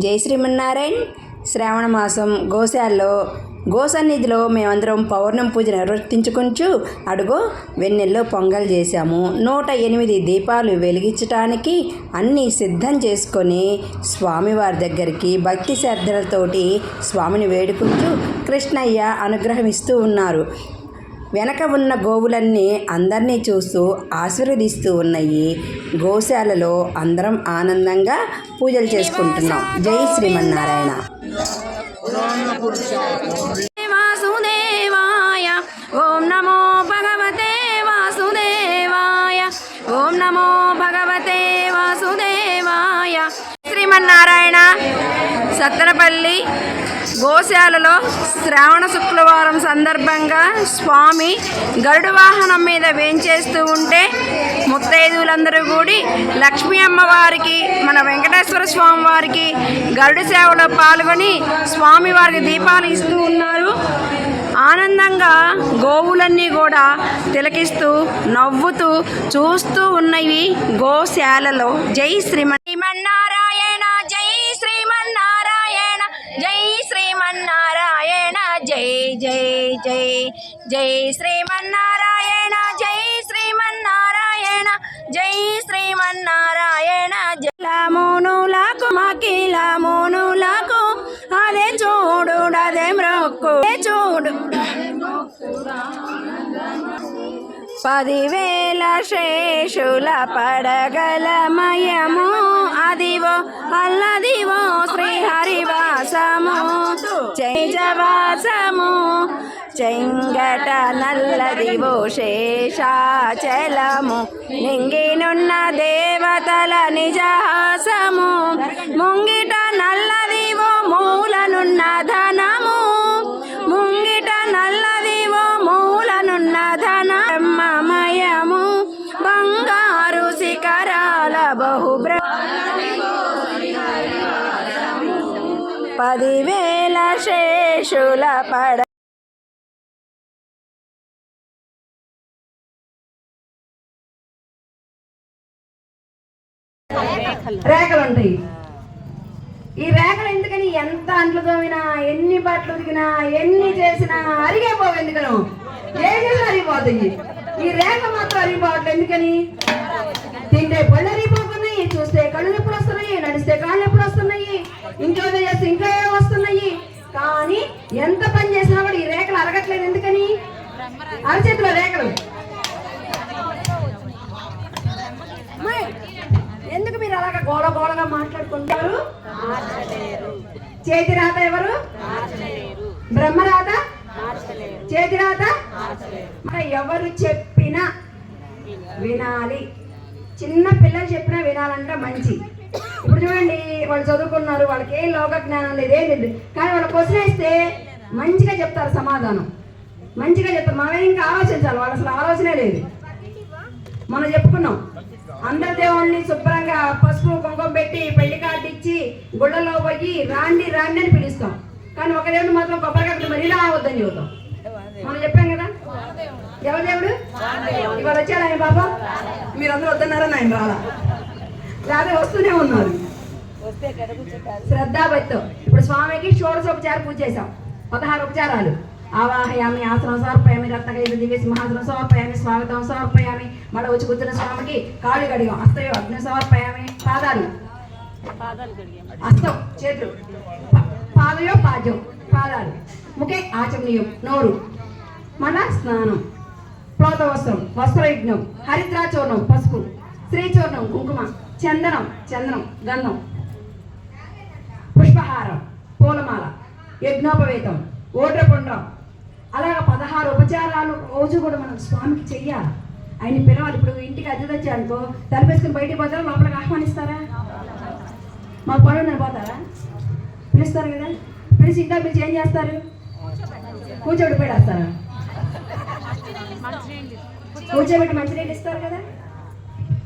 జై శ్రీమన్నారాయణ. శ్రావణ మాసం గోశాలలో గోసన్నిధిలో మేమందరం పౌర్ణమి పూజ నిర్వర్తించుకుంటూ అడుగో వెన్నెల్లో పొంగల్ చేశాము. 108 దీపాలు వెలిగించటానికి అన్నీ సిద్ధం చేసుకొని స్వామివారి దగ్గరికి భక్తి శ్రద్ధలతోటి స్వామిని వేడుకుంటూ కృష్ణయ్య అనుగ్రహం ఇస్తూ ఉన్నారు. వెనక ఉన్న గోవులన్నీ అందరినీ చూస్తూ ఆశీర్వదిస్తూ ఉన్నాయి. గోశాలలో అందరం ఆనందంగా పూజలు చేసుకుంటున్నాం. జై శ్రీమన్నారాయణ. వాసుదేవాయ ఓం నమో భగవతే వాసుదేవాయ ఓం నమో భగవతే వాసుదేవాయ. శ్రీమన్నారాయణ. సత్తెనపల్లి గోశాలలో శ్రావణ శుక్రవారం సందర్భంగా స్వామి గరుడ వాహనం మీద వేంచేస్తూ ఉంటే ముత్తైదువులందరూ కూడి లక్ష్మీ అమ్మవారికి మన వెంకటేశ్వర స్వామి వారికి గరుడ సేవలో పాల్గొని స్వామివారికి దీపాలు ఇస్తూ ఉన్నారు. ఆనందంగా గోవులన్నీ కూడా తిలకిస్తూ నవ్వుతూ చూస్తూ ఉన్నవి గోశాలలో. జై శ్రీమన్నారాయణ. జై శ్రీమన్నారాయణ. జై శ్రీమన్నారాయణ. జై జై జై జై శ్రీమన్నారాయణ. జై శ్రీమన్నారాయణ. జై శ్రీమన్నారాయణ. జలమునులకు మకిలమునులకు అదే చూడు అదే మ్రొక్కు చూడు 10,000 శేషుల పడగలమయము అదివో అల్లదివో శ్రీహరివాసము చైజవాసము చెంగట నల్లదివో శేషాచలము నింగినున్న దేవతల నిజహాసము ముంగిట నల్లదివో మూలనున్న ధనము ముంగిట నల్లదివో మూలనున్న ధన బ్రహ్మమయము బంగారు శిఖరాల బహుబ్ర 10,000 శేషుల పడ రేఖలు ఉంటాయి. ఈ రేఖలు ఎందుకని ఎంత అంట్లు తోమినా ఎన్ని బట్టలు ఉతికినా ఎన్ని చేసినా అరిగిపోవు. ఎందుకను ఏది అరిగిపోతాయి. ఈ రేఖ మాత్రం అరిగిపోవట్లేదు. ఎందుకని తింటే పళ్ళు అరిగిపోతున్నాయి, చూస్తే కళ్ళు నొప్పులు వస్తున్నాయి, నడిస్తే కాళ్ళు నొప్పులు వస్తున్నాయి, ఇంట్లో చేస్తే ఇంకా ఏం వస్తున్నాయి. కానీ ఎంత పని చేసినా కూడా ఈ రేఖలు అరగట్లేదు. ఎందుకని అరచేతిలో రేఖలు. ఎందుకు మీరు అలాగా గోళగా మాట్లాడుకుంటారు? చేతి రాత ఎవరు? బ్రహ్మరాత. చేతి రాత ఎవరు చెప్పినా వినాలి. చిన్న పిల్లలు చెప్పినా వినాలంటే మంచి. ఇప్పుడు చూడండి, వాళ్ళు చదువుకున్నారు, వాళ్ళకి ఏం లోక జ్ఞానం లేదు, ఏం లేదు. కానీ వాళ్ళ క్వశ్చన్ వేస్తే మంచిగా చెప్తారు, సమాధానం మంచిగా చెప్తారు. మనమే ఇంకా ఆలోచించాలి. వాళ్ళు అసలు ఆలోచనే లేదు. మనం చెప్పుకున్నాం, అందరి దేవుణ్ణి శుభ్రంగా పసుపు కుంకుమ పెట్టి పెళ్లి కార్డు ఇచ్చి గుళ్ళలో పోయి రాండి రాండి అని పిలుస్తాం. కానీ ఒక దేవుడు మాత్రం కొబ్బరికాయ మరి ఇలా అవద్దని చెబుతాం. మనం చెప్పాం కదా. ఎవరు దేవుడు? ఇవాళ వచ్చాడు ఆయన. బాబా మీరందరూ వద్దన్నారని ఆయన రాలా, లేదా వస్తూనే ఉన్నారు శ్రద్ధాభక్తితో. ఇప్పుడు స్వామికి షోడశోపచార పూజ చేశాం. 16 ఉపచారాలు. ఆవాహయామి, ఆసనం సమర్పయామి, రత్నగైద దివ్య సింహాసనం సమర్పయామి, స్వాగతం సమర్పయామి. మళ్ళీ వచ్చి కూర్చున్న స్వామికి కాళ్ళు కడిగాం. హస్తయో అగ్ని సమర్పయామి. పాదాలు హస్తం చేతులు, పాదయో పాద్యం పాదాలు, ముఖే ఆచమనీయం నోరు. మన స్నానం, ప్రోత వస్త్రం వస్త్రయజ్ఞం, హరిద్రాచూర్ణం పసుపు, శ్రీచూర్ణం కుంకుమ, చందనం గంధం, పుష్పహారం, పూలమాల, యజ్ఞోపవేతం, ఓడ్రపుండ్రం. అలాగా 16 ఉపచారాలు రోజు కూడా మనం స్వామికి చెయ్యాలి. ఆయన పిలవాలి. ఇప్పుడు ఇంటికి అద్దె తెచ్చారనుకో, తలపేసుకుని బయటికి పోతారా, లోపలికి ఆహ్వానిస్తారా? మా పనులు పోతారా? పిలుస్తారు కదా. పిలిచి ఇంకా పిలిచి ఏం చేస్తారు? కూర్చోబెట్టి పెడేస్తారా? కూర్చోబెట్టి మంచినీళ్ళు ఇస్తారు కదా.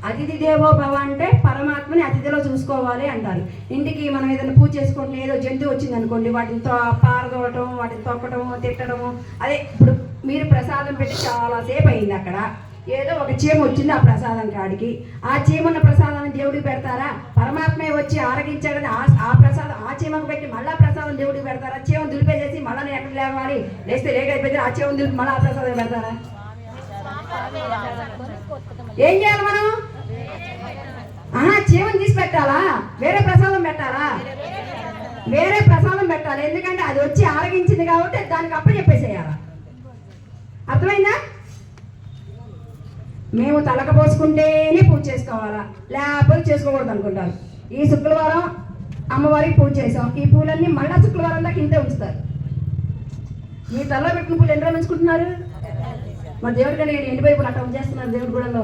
అతిథి దేవో భవ అంటే పరమాత్మని అతిథిలో చూసుకోవాలి అంటారు. ఇంటికి మనం ఏదైనా పూజ చేసుకుంటే ఏదో జంతువు వచ్చింది అనుకోండి, వాటిని పారదోవటం, వాటిని తొక్కటము, తిట్టడము. అదే ఇప్పుడు మీరు ప్రసాదం పెట్టి చాలాసేపు అయింది, అక్కడ ఏదో ఒక చీమ వచ్చింది ఆ ప్రసాదం కాడికి. ఆ చీమన్న ప్రసాదాన్ని దేవుడికి పెడతారా? పరమాత్మే వచ్చి ఆరగించాడని ఆ ప్రసాదం చీమకు పెట్టి మళ్ళా ప్రసాదం దేవుడికి పెడతారా? చీమను దులిపేసేసి మళ్ళీ ఎక్కడ లేవాలి, లేస్తే లేట్ అయిపోతే ఆ చీమను దులిపి మళ్ళీ ఆ ప్రసాదం పెడతారా? ఏం చేయాలి మనం? చీమను తీసి పెట్టాలా? వేరే ప్రసాదం పెట్టాలా? వేరే ప్రసాదం పెట్టాలి. ఎందుకంటే అది వచ్చి ఆరగించింది కాబట్టి దానికి అప్ప చెప్పేసేయాలి. అర్థమైందా? మేము తలక పోసుకుంటేనే పూజ చేసుకోవాలా, లేకపోతే చేసుకోకూడదు అనుకుంటారు. ఈ శుక్రవారం అమ్మవారికి పూజ చేసాం, ఈ పూలన్నీ మళ్ళా శుక్రవారం దాకా ఇంతే ఉంచుతారు. మీ తలలో పెట్టిన పూలు ఎన్ని రోజులు ఉంచుకుంటున్నారు? మరి దేవుడి కంటే ఎండిపోయి పూలు అట్లా ఉంచేస్తున్నారు దేవుడి గుడిలో.